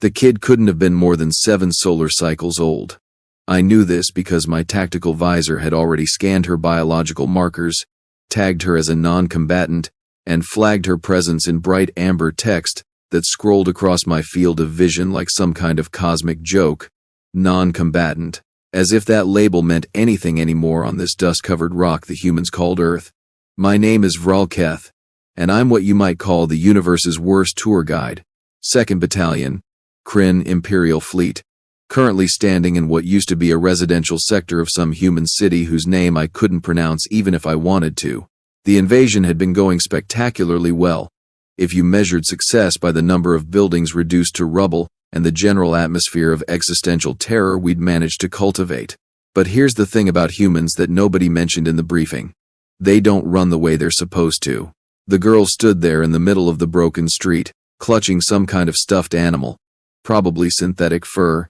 The kid couldn't have been more than 7 solar cycles old. I knew this because my tactical visor had already scanned her biological markers, tagged her as a non-combatant, and flagged her presence in bright amber text that scrolled across my field of vision like some kind of cosmic joke. Non-combatant. As if that label meant anything anymore on this dust-covered rock the humans called Earth. My name is Vral-Keth, and I'm what you might call the universe's worst tour guide. 2nd Battalion, Kryn Imperial Fleet, currently standing in what used to be a residential sector of some human city whose name I couldn't pronounce even if I wanted to. The invasion had been going spectacularly well, if you measured success by the number of buildings reduced to rubble and the general atmosphere of existential terror we'd managed to cultivate. But here's the thing about humans that nobody mentioned in the briefing. They don't run the way they're supposed to. The girl stood there in the middle of the broken street, clutching some kind of stuffed animal. Probably synthetic fur.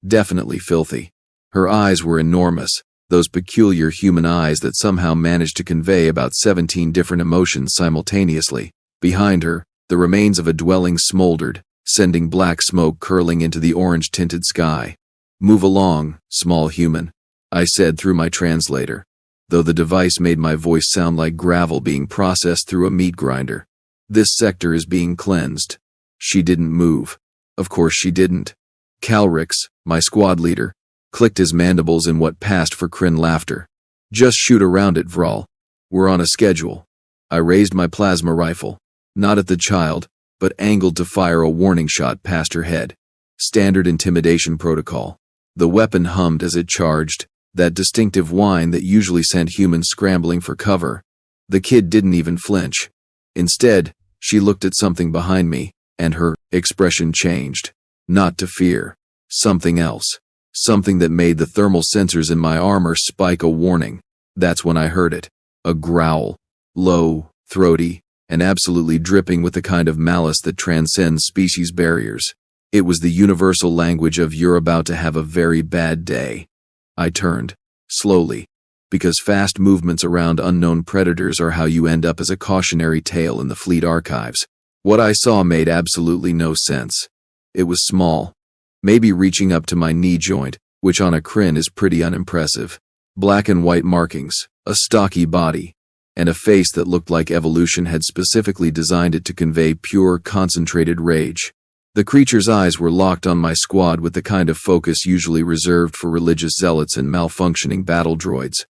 Definitely filthy. Her eyes were enormous, those peculiar human eyes that somehow managed to convey about 17 different emotions simultaneously. Behind her, the remains of a dwelling smoldered, sending black smoke curling into the orange-tinted sky. "Move along, small human," I said through my translator, though the device made my voice sound like gravel being processed through a meat grinder. "This sector is being cleansed." She didn't move. Of course she didn't. Calrix, my squad leader, clicked his mandibles in what passed for Kryn laughter. "Just shoot around it, Vral. We're on a schedule." I raised my plasma rifle, not at the child, but angled to fire a warning shot past her head. Standard intimidation protocol. The weapon hummed as it charged, that distinctive whine that usually sent humans scrambling for cover. The kid didn't even flinch. Instead, she looked at something behind me, and her expression changed. Not to fear. Something else. Something that made the thermal sensors in my armor spike a warning. That's when I heard it. A growl. Low, throaty, and absolutely dripping with the kind of malice that transcends species barriers. It was the universal language of "you're about to have a very bad day." I turned, slowly, because fast movements around unknown predators are how you end up as a cautionary tale in the fleet archives. What I saw made absolutely no sense. It was small, maybe reaching up to my knee joint, which on a Kryn is pretty unimpressive. Black and white markings, a stocky body, and a face that looked like evolution had specifically designed it to convey pure, concentrated rage. The creature's eyes were locked on my squad with the kind of focus usually reserved for religious zealots and malfunctioning battle droids.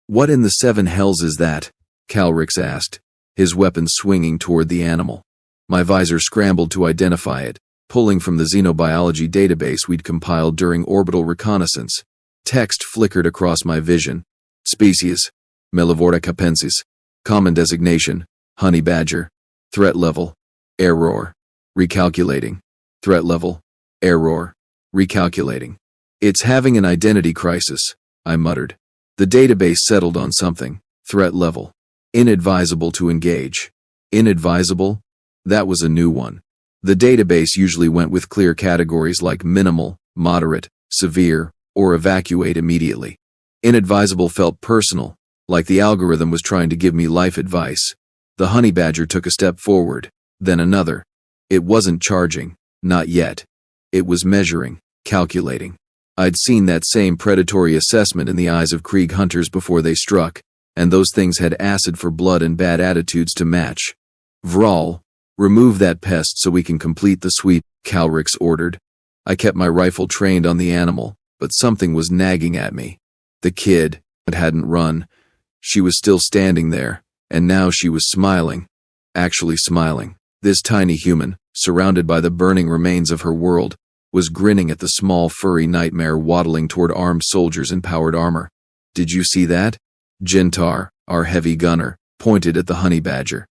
"What in the 7 hells is that?" Calrix asked, his weapon swinging toward the animal. My visor scrambled to identify it, pulling from the xenobiology database we'd compiled during orbital reconnaissance. Text flickered across my vision. "Species, Melivorta capensis. Common designation, honey badger. Threat level, error. Recalculating. Threat level, error. Recalculating." "It's having an identity crisis," I muttered. The database settled on something. Threat level. Inadvisable to engage. Inadvisable? That was a new one. The database usually went with clear categories like minimal, moderate, severe, or evacuate immediately. Inadvisable felt personal, like the algorithm was trying to give me life advice. The honey badger took a step forward, then another. It wasn't charging, not yet. It was measuring, calculating. I'd seen that same predatory assessment in the eyes of Krieg hunters before they struck, and those things had acid for blood and bad attitudes to match. "Vral, remove that pest so we can complete the sweep," Calrix ordered. I kept my rifle trained on the animal, but something was nagging at me. The kid hadn't run. She was still standing there, and now she was smiling. Actually smiling. This tiny human, surrounded by the burning remains of her world, was grinning at the small furry nightmare waddling toward armed soldiers in powered armor. "Did you see that?" Jintar, our heavy gunner, pointed at the honey badger.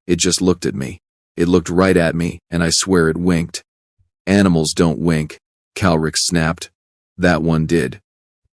It just looked at me. It looked right at me, and I swear it winked. "Animals don't wink," Calrix snapped. That one did.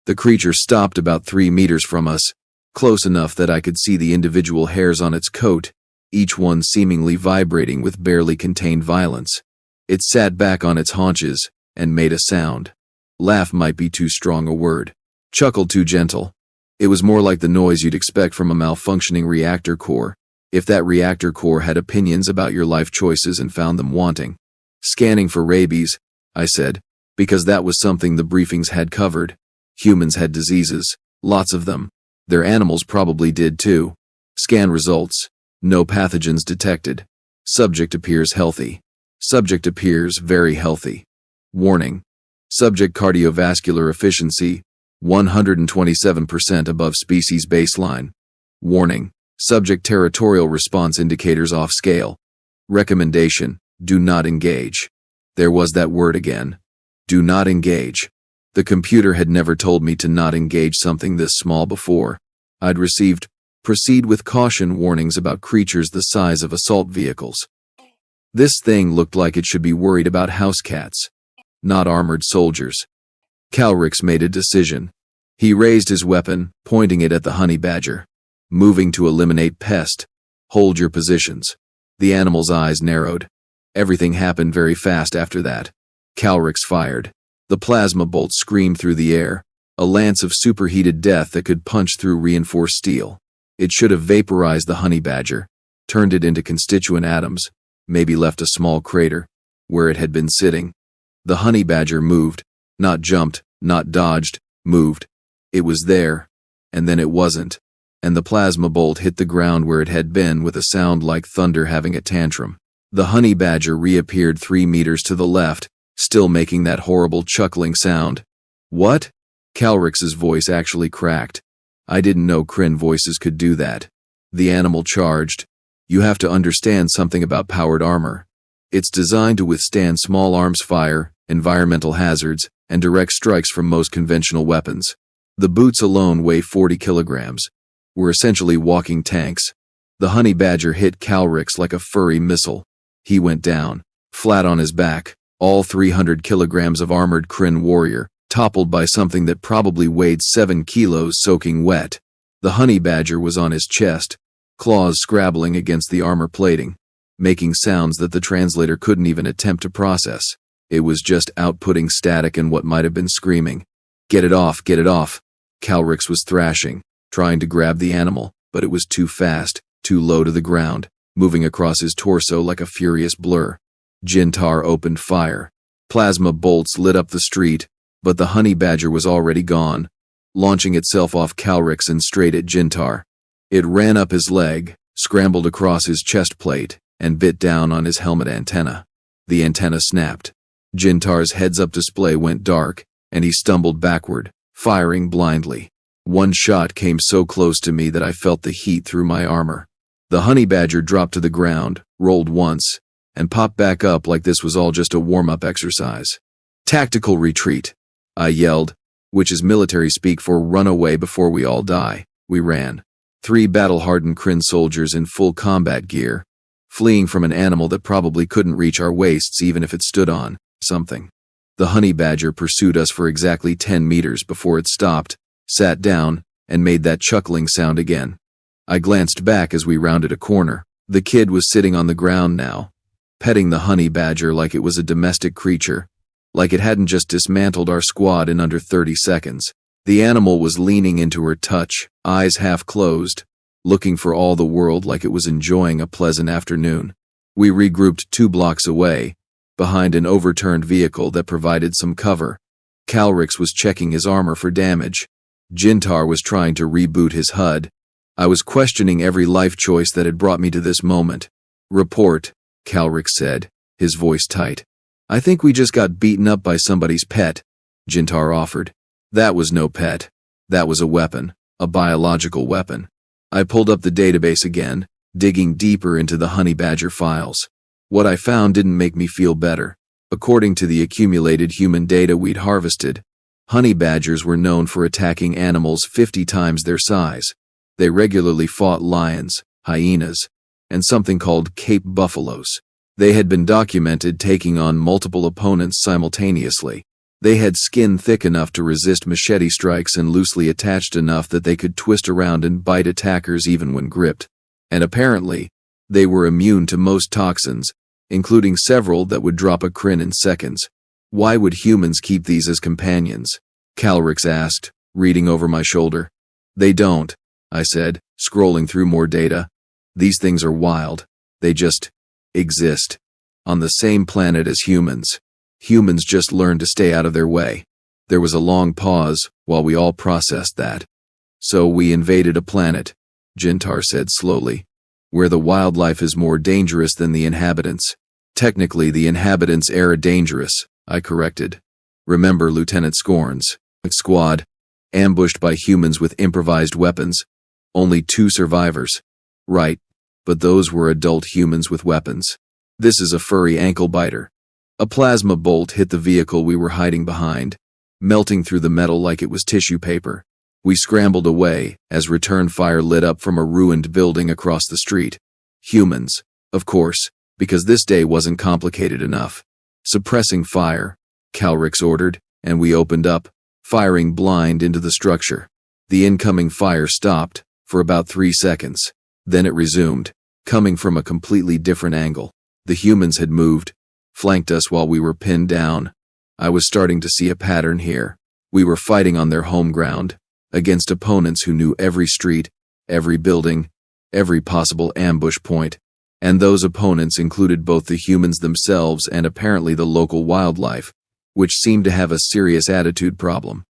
The creature stopped about 3 meters from us, close enough that I could see the individual hairs on its coat, each one seemingly vibrating with barely contained violence. It sat back on its haunches and made a sound. Laugh might be too strong a word. Chuckle too gentle. It was more like the noise you'd expect from a malfunctioning reactor core, if that reactor core had opinions about your life choices and found them wanting. Scanning for rabies, I said, because that was something the briefings had covered. Humans had diseases, lots of them. Their animals probably did too. Scan results. No pathogens detected. Subject appears healthy. Subject appears very healthy. Warning. Subject cardiovascular efficiency, 127% above species baseline. Warning. Subject territorial response indicators off scale. Recommendation. Do not engage. There was that word again. Do not engage. The computer had never told me to not engage something this small before. I'd received proceed with caution warnings about creatures the size of assault vehicles. This thing looked like it should be worried about house cats, not armored soldiers. Calrix made a decision. He raised his weapon, pointing it at the honey badger. Moving to eliminate pest. Hold your positions. The animal's eyes narrowed. Everything happened very fast after that. Calrix fired. The plasma bolt screamed through the air, a lance of superheated death that could punch through reinforced steel. It should have vaporized the honey badger, turned it into constituent atoms, maybe left a small crater, where it had been sitting. The honey badger moved, not jumped, not dodged, moved. It was there, and then it wasn't, and the plasma bolt hit the ground where it had been with a sound like thunder having a tantrum. The honey badger reappeared 3 meters to the left, still making that horrible chuckling sound. What? Calrix's voice actually cracked. I didn't know Kryn voices could do that. The animal charged. You have to understand something about powered armor. It's designed to withstand small arms fire, environmental hazards, and direct strikes from most conventional weapons. The boots alone weigh 40 kilograms. We're essentially walking tanks. The honey badger hit Calrix like a furry missile. He went down, flat on his back, all 300 kilograms of armored Kryn warrior, toppled by something that probably weighed 7 kilos soaking wet. The honey badger was on his chest, claws scrabbling against the armor plating, making sounds that the translator couldn't even attempt to process. It was just outputting static and what might have been screaming. Get it off, get it off. Calrix was thrashing, trying to grab the animal, but it was too fast, too low to the ground, moving across his torso like a furious blur. Jintar opened fire. Plasma bolts lit up the street, but the honey badger was already gone, launching itself off Calrix and straight at Jintar. It ran up his leg, scrambled across his chest plate, and bit down on his helmet antenna. The antenna snapped. Jintar's heads-up display went dark, and he stumbled backward, firing blindly. One shot came so close to me that I felt the heat through my armor. The honey badger dropped to the ground, rolled once, and popped back up like this was all just a warm-up exercise. Tactical retreat, I yelled, which is military speak for run away before we all die. We ran. 3 battle-hardened Kryn soldiers in full combat gear, fleeing from an animal that probably couldn't reach our waists even if it stood on something. The honey badger pursued us for exactly 10 meters before it stopped, sat down, and made that chuckling sound again. I glanced back as we rounded a corner. The kid was sitting on the ground now, petting the honey badger like it was a domestic creature, like it hadn't just dismantled our squad in under 30 seconds. The animal was leaning into her touch, eyes half closed, looking for all the world like it was enjoying a pleasant afternoon. We regrouped 2 blocks away, behind an overturned vehicle that provided some cover. Calrix was checking his armor for damage. Jintar was trying to reboot his HUD. I was questioning every life choice that had brought me to this moment. Report, Calrix said, his voice tight. I think we just got beaten up by somebody's pet, Jintar offered. That was no pet. That was a weapon, a biological weapon. I pulled up the database again, digging deeper into the honey badger files. What I found didn't make me feel better. According to the accumulated human data we'd harvested, honey badgers were known for attacking animals 50 times their size. They regularly fought lions, hyenas, and something called Cape buffaloes. They had been documented taking on multiple opponents simultaneously. They had skin thick enough to resist machete strikes and loosely attached enough that they could twist around and bite attackers even when gripped. And apparently, they were immune to most toxins, including several that would drop a Kryn in seconds. Why would humans keep these as companions? Calrix asked, reading over my shoulder. They don't, I said, scrolling through more data. These things are wild. They just exist. On the same planet as humans. Humans just learned to stay out of their way. There was a long pause while we all processed that. So we invaded a planet, Jintar said slowly, where the wildlife is more dangerous than the inhabitants. Technically, the inhabitants are dangerous, I corrected. Remember Lieutenant Scorn's squad, ambushed by humans with improvised weapons. Only 2 survivors. Right, but those were adult humans with weapons. This is a furry ankle-biter. A plasma bolt hit the vehicle we were hiding behind, melting through the metal like it was tissue paper. We scrambled away as return fire lit up from a ruined building across the street. Humans, of course, because this day wasn't complicated enough. Suppressing fire, Calrix ordered, and we opened up, firing blind into the structure. The incoming fire stopped for about 3 seconds. Then it resumed, coming from a completely different angle. The humans had moved, flanked us while we were pinned down. I was starting to see a pattern here. We were fighting on their home ground, against opponents who knew every street, every building, every possible ambush point. And those opponents included both the humans themselves and apparently the local wildlife, which seemed to have a serious attitude problem.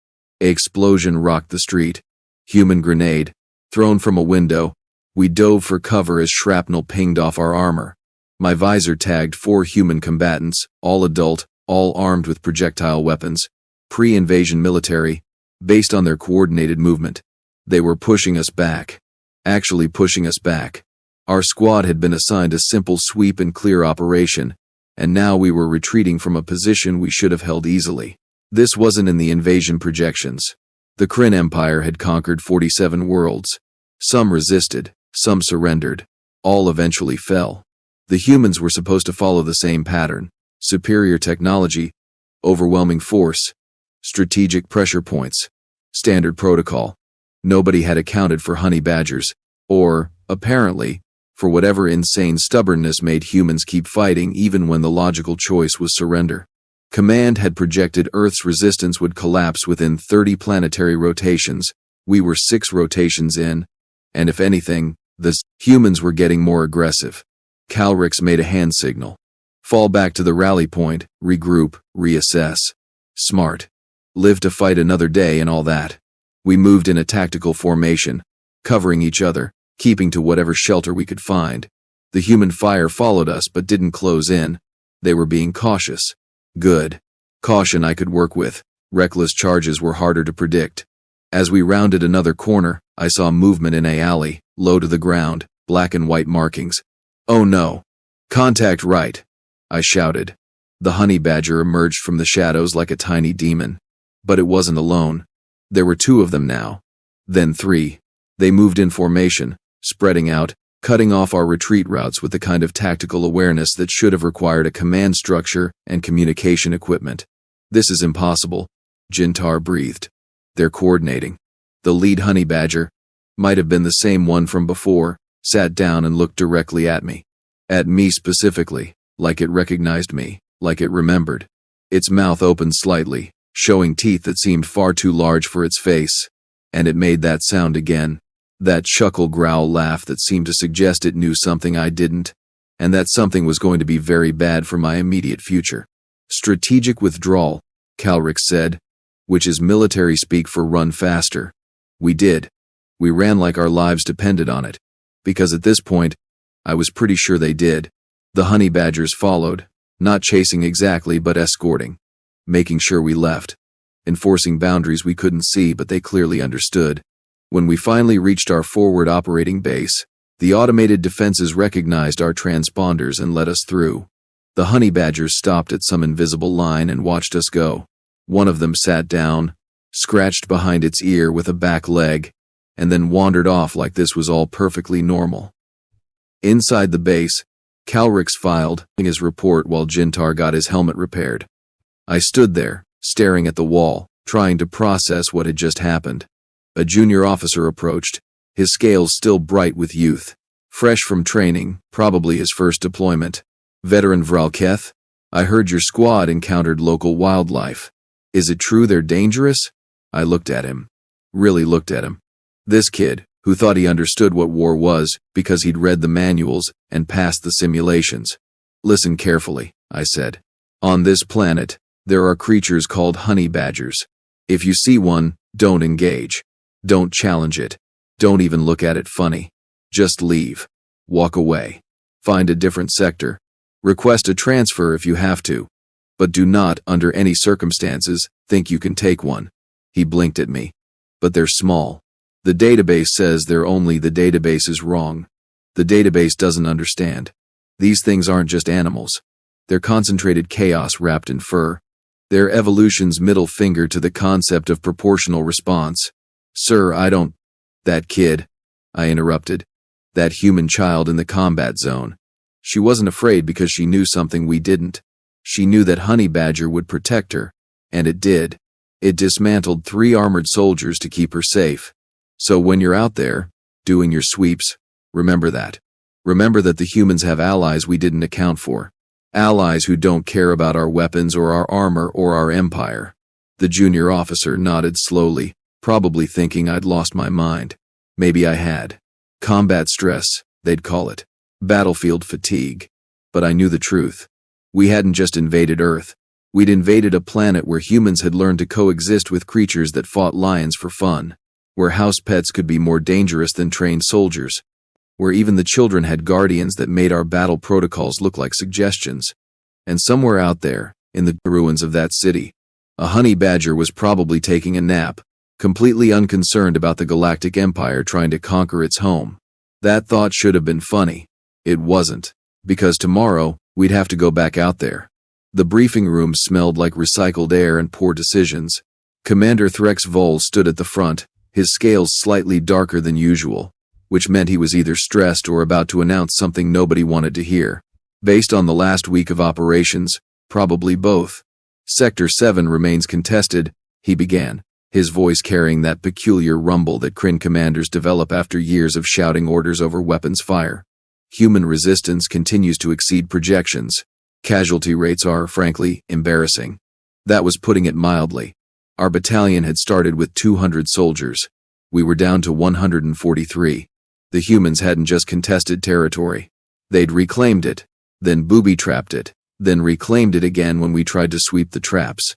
An explosion rocked the street. Human grenade, thrown from a window. We dove for cover as shrapnel pinged off our armor. My visor tagged 4 human combatants, all adult, all armed with projectile weapons, pre-invasion military, based on their coordinated movement. They were pushing us back. Actually pushing us back. Our squad had been assigned a simple sweep and clear operation, and now we were retreating from a position we should have held easily. This wasn't in the invasion projections. The Kryn Empire had conquered 47 worlds. Some resisted, some surrendered. All eventually fell. The humans were supposed to follow the same pattern. Superior technology, overwhelming force, strategic pressure points, standard protocol. Nobody had accounted for honey badgers, or, apparently, for whatever insane stubbornness made humans keep fighting even when the logical choice was surrender. Command had projected Earth's resistance would collapse within 30 planetary rotations. We were 6 rotations in, and if anything, the humans were getting more aggressive. Calrix made a hand signal. Fall back to the rally point, regroup, reassess. Smart. Live to fight another day and all that. We moved in a tactical formation, covering each other, keeping to whatever shelter we could find. The human fire followed us but didn't close in. They were being cautious. Good. Caution I could work with. Reckless charges were harder to predict. As we rounded another corner, I saw movement in an alley, low to the ground, black and white markings. Oh no. Contact right, I shouted. The honey badger emerged from the shadows like a tiny demon. But it wasn't alone. There were 2 of them now. Then 3. They moved in formation, spreading out, cutting off our retreat routes with the kind of tactical awareness that should have required a command structure and communication equipment. This is impossible, Jintar breathed. They're coordinating. The lead honey badger, might have been the same one from before, sat down and looked directly at me. At me specifically, like it recognized me, like it remembered. Its mouth opened slightly, showing teeth that seemed far too large for its face. And it made that sound again. That chuckle-growl laugh that seemed to suggest it knew something I didn't, and that something was going to be very bad for my immediate future. Strategic withdrawal, Calrix said, which is military speak for run faster. We did. We ran like our lives depended on it, because at this point, I was pretty sure they did. The honey badgers followed, not chasing exactly but escorting, making sure we left, enforcing boundaries we couldn't see but they clearly understood. When we finally reached our forward operating base, the automated defenses recognized our transponders and let us through. The honey badgers stopped at some invisible line and watched us go. One of them sat down, scratched behind its ear with a back leg, and then wandered off like this was all perfectly normal. Inside the base, Calrix filed his report while Jintar got his helmet repaired. I stood there, staring at the wall, trying to process what had just happened. A junior officer approached, his scales still bright with youth. Fresh from training, probably his first deployment. Veteran Vral-Keth, I heard your squad encountered local wildlife. Is it true they're dangerous? I looked at him. Really looked at him. This kid, who thought he understood what war was because he'd read the manuals and passed the simulations. Listen carefully, I said. On this planet, there are creatures called honey badgers. If you see one, don't engage. Don't challenge it. Don't even look at it funny. Just leave. Walk away. Find a different sector. Request a transfer if you have to. But do not, under any circumstances, think you can take one. He blinked at me. But they're small. The database says they're only. The database is wrong. The database doesn't understand. These things aren't just animals. They're concentrated chaos wrapped in fur. They're evolution's middle finger to the concept of proportional response. Sir, I don't… That kid, I interrupted. That human child in the combat zone. She wasn't afraid because she knew something we didn't. She knew that Honey Badger would protect her. And it did. It dismantled 3 armored soldiers to keep her safe. So when you're out there, doing your sweeps, remember that. Remember that the humans have allies we didn't account for. Allies who don't care about our weapons or our armor or our empire. The junior officer nodded slowly, probably thinking I'd lost my mind. Maybe I had. Combat stress, they'd call it. Battlefield fatigue. But I knew the truth. We hadn't just invaded Earth. We'd invaded a planet where humans had learned to coexist with creatures that fought lions for fun. Where house pets could be more dangerous than trained soldiers. Where even the children had guardians that made our battle protocols look like suggestions. And somewhere out there, in the ruins of that city, a honey badger was probably taking a nap, completely unconcerned about the galactic empire trying to conquer its home. That thought should have been funny. It wasn't. Because tomorrow, we'd have to go back out there. The briefing room smelled like recycled air and poor decisions. Commander Vral-Keth stood at the front, his scales slightly darker than usual, which meant he was either stressed or about to announce something nobody wanted to hear. Based on the last week of operations, probably both. Sector 7 remains contested, he began, his voice carrying that peculiar rumble that Kryn commanders develop after years of shouting orders over weapons fire. Human resistance continues to exceed projections. Casualty rates are, frankly, embarrassing. That was putting it mildly. Our battalion had started with 200 soldiers. We were down to 143. The humans hadn't just contested territory. They'd reclaimed it, then booby-trapped it, then reclaimed it again when we tried to sweep the traps.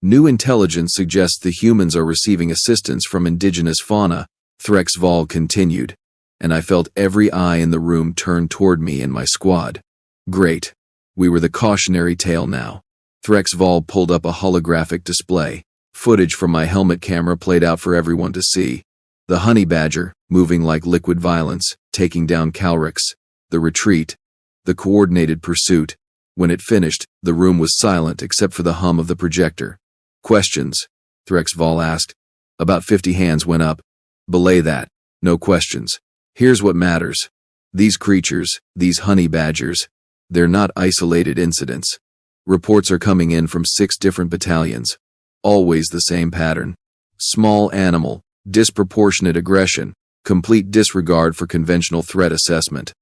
New intelligence suggests the humans are receiving assistance from indigenous fauna, Vral-Keth continued, and I felt every eye in the room turn toward me and my squad. Great. We were the cautionary tale now. Vral-Keth pulled up a holographic display. Footage from my helmet camera played out for everyone to see. The honey badger, moving like liquid violence, taking down Calrix. The retreat. The coordinated pursuit. When it finished, the room was silent except for the hum of the projector. Questions? Vral-Keth asked. About 50 hands went up. Belay that. No questions. Here's what matters. These creatures, these honey badgers, they're not isolated incidents. Reports are coming in from 6 different battalions. Always the same pattern. Small animal, disproportionate aggression, complete disregard for conventional threat assessment.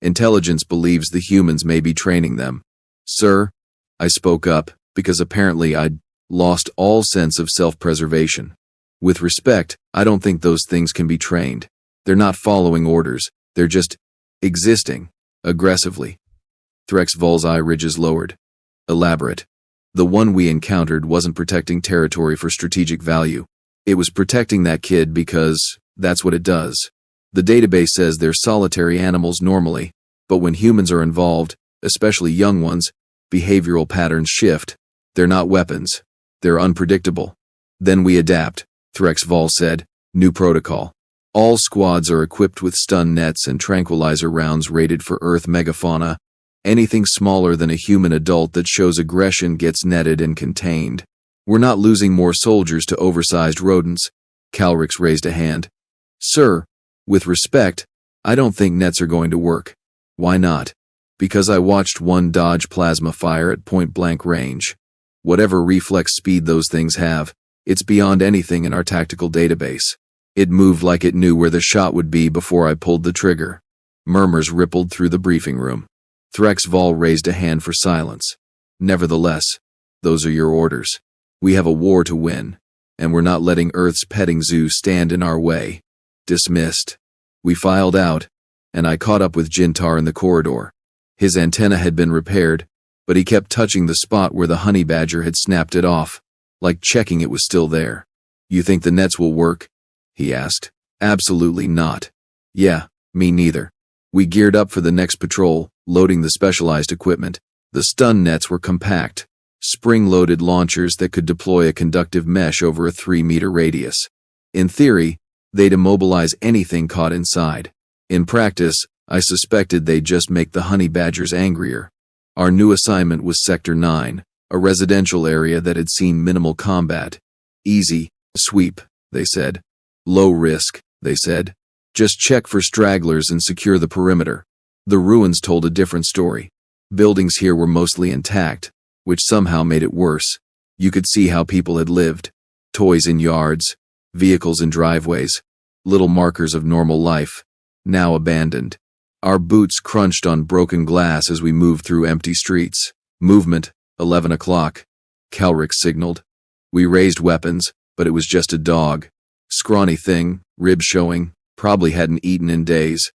Intelligence believes the humans may be training them. Sir, I spoke up, because apparently I'd lost all sense of self-preservation. With respect, I don't think those things can be trained. They're not following orders, they're just existing, aggressively. Vral-Keth's eye ridges lowered. Elaborate. The one we encountered wasn't protecting territory for strategic value. It was protecting that kid because that's what it does. The database says they're solitary animals normally, but when humans are involved, especially young ones, behavioral patterns shift. They're not weapons. They're unpredictable. Then we adapt, Vral-Keth said. New protocol. All squads are equipped with stun nets and tranquilizer rounds rated for Earth megafauna. Anything smaller than a human adult that shows aggression gets netted and contained. We're not losing more soldiers to oversized rodents. Calrix raised a hand. Sir, with respect, I don't think nets are going to work. Why not? Because I watched one dodge plasma fire at point-blank range. Whatever reflex speed those things have, it's beyond anything in our tactical database. It moved like it knew where the shot would be before I pulled the trigger. Murmurs rippled through the briefing room. Vral-Keth raised a hand for silence. Nevertheless, those are your orders. We have a war to win, and we're not letting Earth's petting zoo stand in our way. Dismissed. We filed out, and I caught up with Jintar in the corridor. His antenna had been repaired, but he kept touching the spot where the honey badger had snapped it off, like checking it was still there. "You think the nets will work?" he asked. "Absolutely not." "Yeah, me neither." We geared up for the next patrol, loading the specialized equipment. The stun nets were compact, spring-loaded launchers that could deploy a conductive mesh over a 3-meter radius. In theory, they'd immobilize anything caught inside. In practice, I suspected they'd just make the honey badgers angrier. Our new assignment was Sector 9, a residential area that had seen minimal combat. "Easy, sweep," they said. "Low risk," they said. "Just check for stragglers and secure the perimeter." The ruins told a different story. Buildings here were mostly intact, which somehow made it worse. You could see how people had lived. Toys in yards, vehicles in driveways, little markers of normal life, now abandoned. Our boots crunched on broken glass as we moved through empty streets. "Movement, 11 o'clock, Calric signaled. We raised weapons, but it was just a dog. Scrawny thing, ribs showing, probably hadn't eaten in days.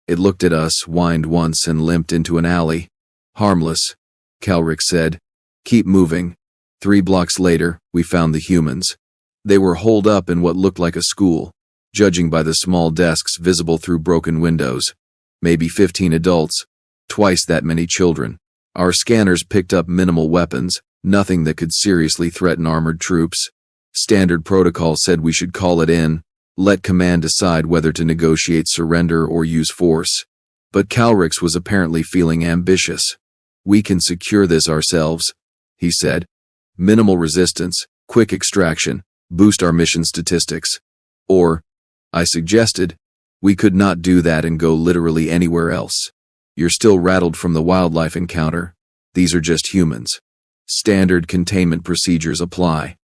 It looked at us, whined once, and limped into an alley. "Harmless," Calric said. "Keep moving." 3 blocks later, we found the humans. They were holed up in what looked like a school, judging by the small desks visible through broken windows. Maybe 15 adults, twice that many children. Our scanners picked up minimal weapons, nothing that could seriously threaten armored troops. Standard protocol said we should call it in, let command decide whether to negotiate surrender or use force. But Calrix was apparently feeling ambitious. "We can secure this ourselves," he said. "Minimal resistance, quick extraction, boost our mission statistics." Or, I suggested, we could not do that and go literally anywhere else. "You're still rattled from the wildlife encounter. These are just humans. Standard containment procedures apply."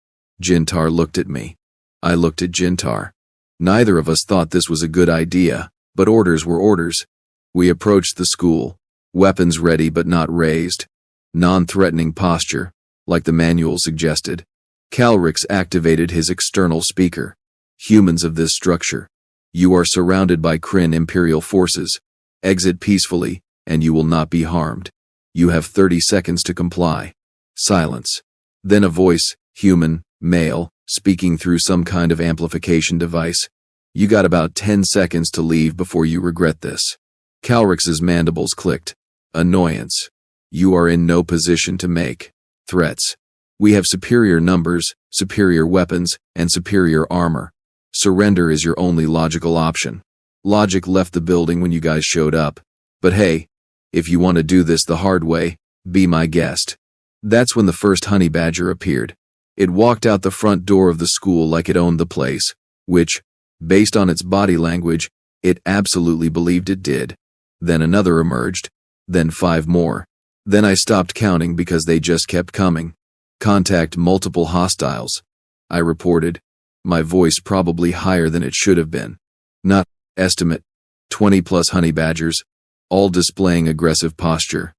Jintar looked at me. I looked at Jintar. Neither of us thought this was a good idea, but orders were orders. We approached the school, weapons ready but not raised. Non-threatening posture, like the manual suggested. Calrix activated his external speaker. "Humans of this structure, you are surrounded by Kryn Imperial forces. Exit peacefully, and you will not be harmed. You have 30 seconds to comply." Silence. Then a voice, human, male, speaking through some kind of amplification device. "You got about 10 seconds to leave before you regret this." Calrix's mandibles clicked. Annoyance. "You are in no position to make threats. We have superior numbers, superior weapons, and superior armor. Surrender is your only logical option. Logic left the building when you guys showed up. But hey, if you want to do this the hard way, be my guest." That's when the first honey badger appeared. It walked out the front door of the school like it owned the place, which, based on its body language, it absolutely believed it did. Then another emerged, then 5 more. Then I stopped counting because they just kept coming. "Contact multiple hostiles," I reported, my voice probably higher than it should have been. "Not estimate, 20 plus honey badgers, all displaying aggressive posture.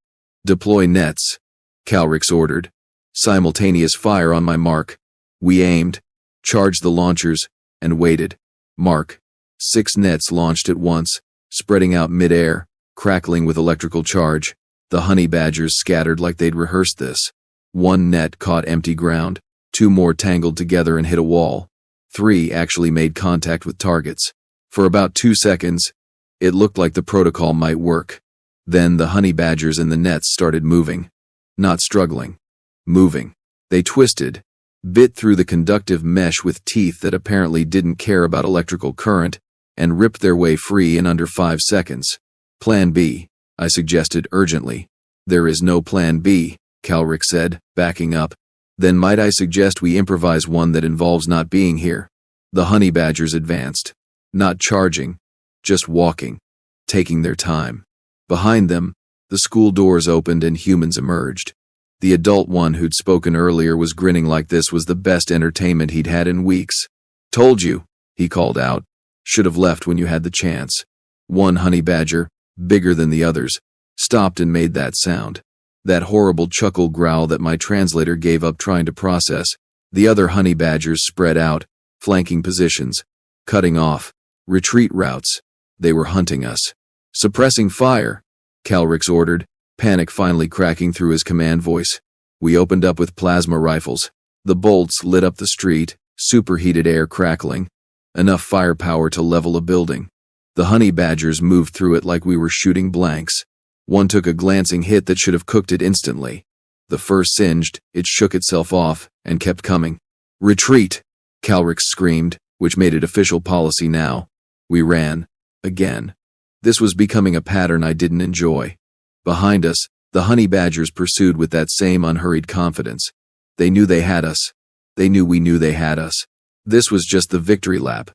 Deploy nets," Calrix ordered. "Simultaneous fire on my mark." We aimed, charged the launchers, and waited. Mark. 6 nets launched at once, spreading out mid-air, crackling with electrical charge. The honey badgers scattered like they'd rehearsed this. 1 net caught empty ground, 2 more tangled together and hit a wall. 3 actually made contact with targets. For about 2 seconds, it looked like the protocol might work. Then the honey badgers in the nets started moving. Not struggling. Moving. They twisted, bit through the conductive mesh with teeth that apparently didn't care about electrical current, and ripped their way free in under 5 seconds. "Plan B," I suggested urgently. "There is no plan B," Calrix said, backing up. "Then might I suggest we improvise one that involves not being here?" The honey badgers advanced. Not charging, just walking, taking their time. Behind them, the school doors opened and humans emerged. The adult one who'd spoken earlier was grinning like this was the best entertainment he'd had in weeks. "Told you," he called out. "Should have left when you had the chance." One honey badger, bigger than the others, stopped and made that sound. That horrible chuckle growl that my translator gave up trying to process. The other honey badgers spread out, flanking positions, cutting off, retreat routes. They were hunting us. "Suppressing fire," Calrix ordered. panic finally cracking through his command voice. We opened up with plasma rifles. The bolts lit up the street, superheated air crackling, enough firepower to level a building. The honey badgers moved through it like we were shooting blanks. One took a glancing hit that should have cooked it instantly. The first singed, it shook itself off, and kept coming. Retreat! Calrix screamed, which made it official policy now. We ran. Again. This was becoming a pattern I didn't enjoy. Behind us, the honey badgers pursued with that same unhurried confidence. They knew they had us. They knew we knew they had us. This was just the victory lap.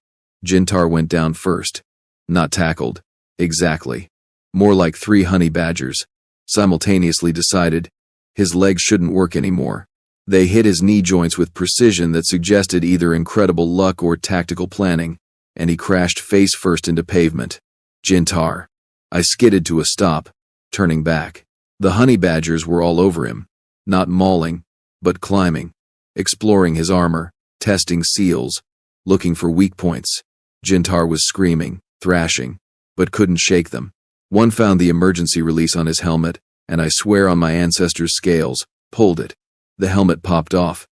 Jintar went down first. Not tackled. Exactly. More like 3 honey badgers. Simultaneously decided. His legs shouldn't work anymore. They hit his knee joints with precision that suggested either incredible luck or tactical planning, and he crashed face first into pavement. Jintar. I skidded to a stop, turning back. The honey badgers were all over him. Not mauling, but climbing. Exploring his armor, testing seals, looking for weak points. Jintar was screaming, thrashing, but couldn't shake them. One found the emergency release on his helmet, and I swear on my ancestors' scales, pulled it. The helmet popped off.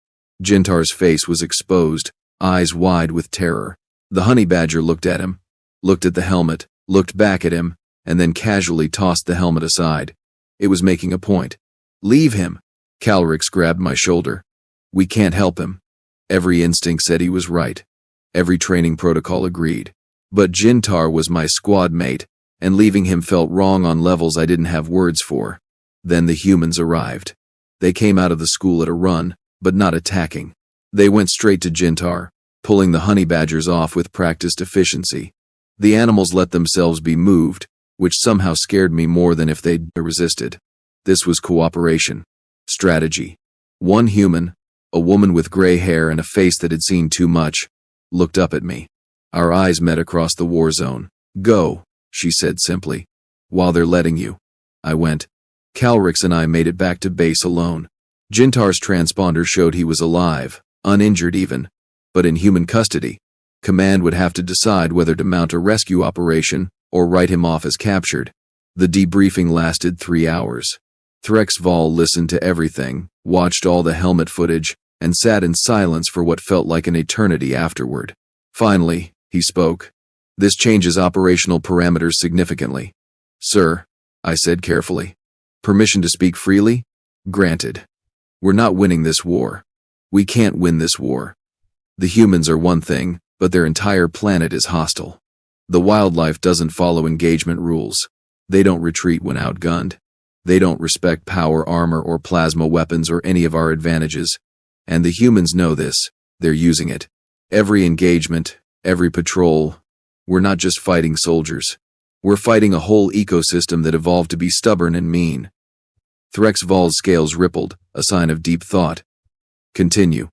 Jintar's face was exposed, eyes wide with terror. The honey badger looked at him, looked at the helmet, looked back at him, and then casually tossed the helmet aside. It was making a point. Leave him. Calrix grabbed my shoulder. We can't help him. Every instinct said he was right. Every training protocol agreed. But Jintar was my squad mate, and leaving him felt wrong on levels I didn't have words for. Then the humans arrived. They came out of the school at a run, but not attacking. They went straight to Jintar, pulling the honey badgers off with practiced efficiency. The animals let themselves be moved, which somehow scared me more than if they'd resisted. This was cooperation. Strategy. One human, a woman with gray hair and a face that had seen too much, looked up at me. Our eyes met across the war zone. Go, she said simply. While they're letting you. I went. Calrix and I made it back to base alone. Jintar's transponder showed he was alive, uninjured even, but in human custody. Command would have to decide whether to mount a rescue operation or write him off as captured. The debriefing lasted 3 hours. Vral listened to everything, watched all the helmet footage, and sat in silence for what felt like an eternity afterward. Finally, he spoke. This changes operational parameters significantly. Sir, I said carefully. Permission to speak freely? Granted. We're not winning this war. We can't win this war. The humans are one thing, but their entire planet is hostile. The wildlife doesn't follow engagement rules. They don't retreat when outgunned. They don't respect power armor or plasma weapons or any of our advantages. And the humans know this. They're using it. Every engagement, every patrol. We're not just fighting soldiers. We're fighting a whole ecosystem that evolved to be stubborn and mean. Vral's scales rippled, a sign of deep thought. Continue.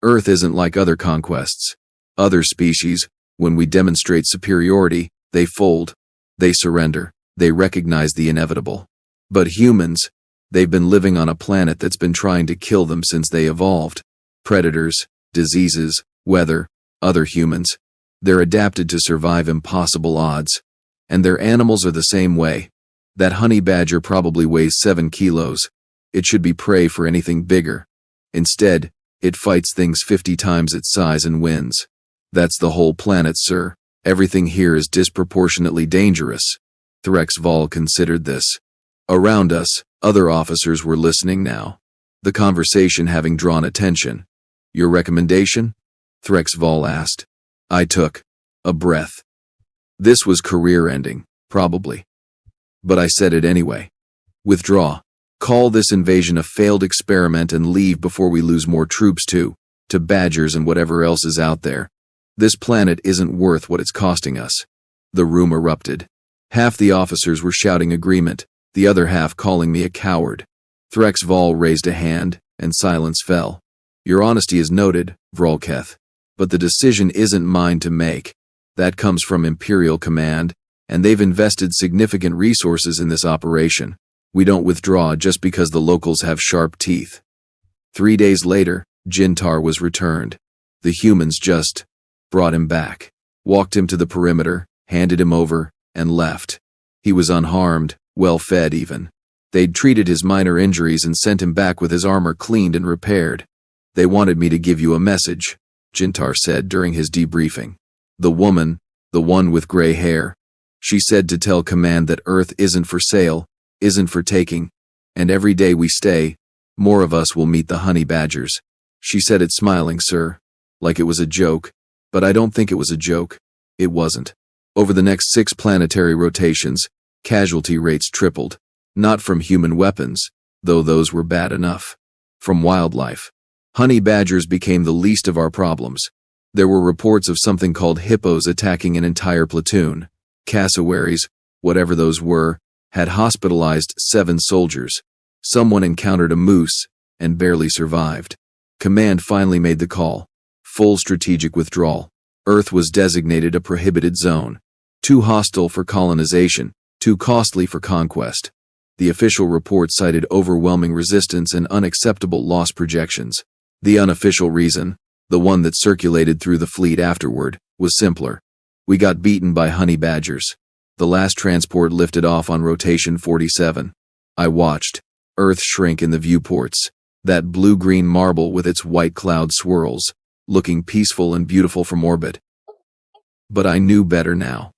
Earth isn't like other conquests. Other species, when we demonstrate superiority, they fold. They surrender. They recognize the inevitable. But humans, they've been living on a planet that's been trying to kill them since they evolved. Predators, diseases, weather, other humans. They're adapted to survive impossible odds. And their animals are the same way. That honey badger probably weighs 7 kilos. It should be prey for anything bigger. Instead, it fights things 50 times its size and wins. That's the whole planet, sir. Everything here is disproportionately dangerous. Vral considered this. Around us, other officers were listening now. The conversation having drawn attention. Your recommendation? Vral asked. I took a breath. This was career-ending, probably. But I said it anyway. Withdraw. Call this invasion a failed experiment and leave before we lose more troops to badgers and whatever else is out there. This planet isn't worth what it's costing us. The room erupted. Half the officers were shouting agreement, the other half calling me a coward. Vral raised a hand, and silence fell. Your honesty is noted, Vral-Keth. But the decision isn't mine to make. That comes from Imperial Command, and they've invested significant resources in this operation. We don't withdraw just because the locals have sharp teeth. 3 days later, Jintar was returned. The humans just brought him back, walked him to the perimeter, handed him over, and left. He was unharmed, well-fed even. They'd treated his minor injuries and sent him back with his armor cleaned and repaired. They wanted me to give you a message, Jintar said during his debriefing. The woman, the one with gray hair. She said to tell command that Earth isn't for sale, isn't for taking, and every day we stay, more of us will meet the honey badgers. She said it smiling, sir, like it was a joke, but I don't think it was a joke. It wasn't. Over the next 6 planetary rotations, casualty rates tripled. Not from human weapons, though those were bad enough. From wildlife. Honey badgers became the least of our problems. There were reports of something called hippos attacking an entire platoon. Cassowaries, whatever those were, had hospitalized 7 soldiers. Someone encountered a moose and barely survived. Command finally made the call. Full strategic withdrawal. Earth was designated a prohibited zone. Too hostile for colonization, too costly for conquest. The official report cited overwhelming resistance and unacceptable loss projections. The unofficial reason, the one that circulated through the fleet afterward, was simpler. We got beaten by honey badgers. The last transport lifted off on rotation 47. I watched Earth shrink in the viewports, that blue-green marble with its white cloud swirls, looking peaceful and beautiful from orbit. But I knew better now.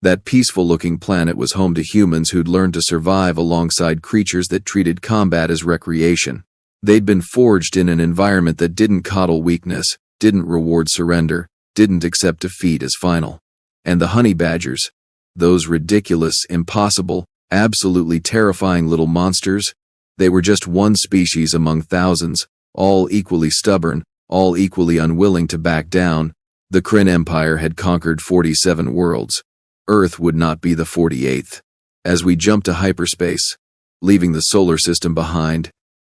That peaceful-looking planet was home to humans who'd learned to survive alongside creatures that treated combat as recreation. They'd been forged in an environment that didn't coddle weakness, didn't reward surrender, didn't accept defeat as final. And the honey badgers, those ridiculous, impossible, absolutely terrifying little monsters, they were just one species among thousands, all equally stubborn, all equally unwilling to back down. The Kryn Empire had conquered 47 worlds. Earth would not be the 48th. As we jumped to hyperspace, leaving the solar system behind,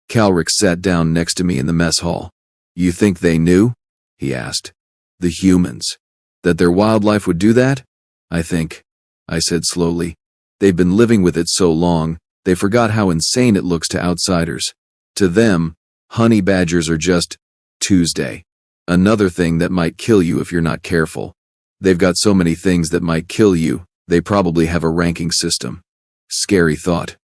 Calric sat down next to me in the mess hall. You think they knew? He asked. The humans. That their wildlife would do that? I think, I said slowly. They've been living with it so long, they forgot how insane it looks to outsiders. To them, honey badgers are just Tuesday. Another thing that might kill you if you're not careful. They've got so many things that might kill you, they probably have a ranking system. Scary thought.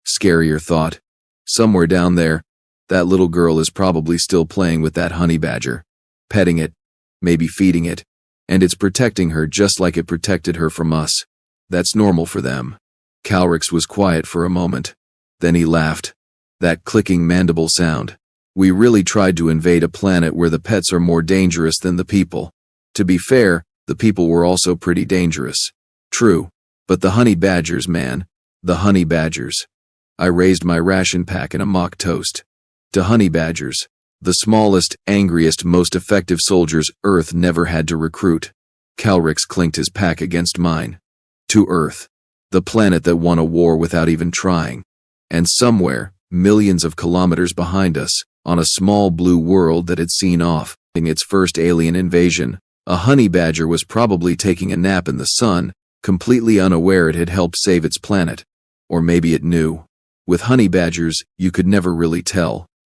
Scarier thought. Somewhere down there, that little girl is probably still playing with that honey badger. Petting it, maybe feeding it, and it's protecting her just like it protected her from us. That's normal for them. Calrix was quiet for a moment. Then he laughed. That clicking mandible sound. We really tried to invade a planet where the pets are more dangerous than the people. To be fair, the people were also pretty dangerous. True. But the honey badgers, man. The honey badgers. I raised my ration pack in a mock toast. To honey badgers. The smallest, angriest, most effective soldiers Earth never had to recruit. Calrix clinked his pack against mine. To Earth. The planet that won a war without even trying. And somewhere, millions of kilometers behind us, on a small blue world that had seen off in its first alien invasion, a honey badger was probably taking a nap in the sun, completely unaware it had helped save its planet. Or maybe it knew. With honey badgers, you could never really tell.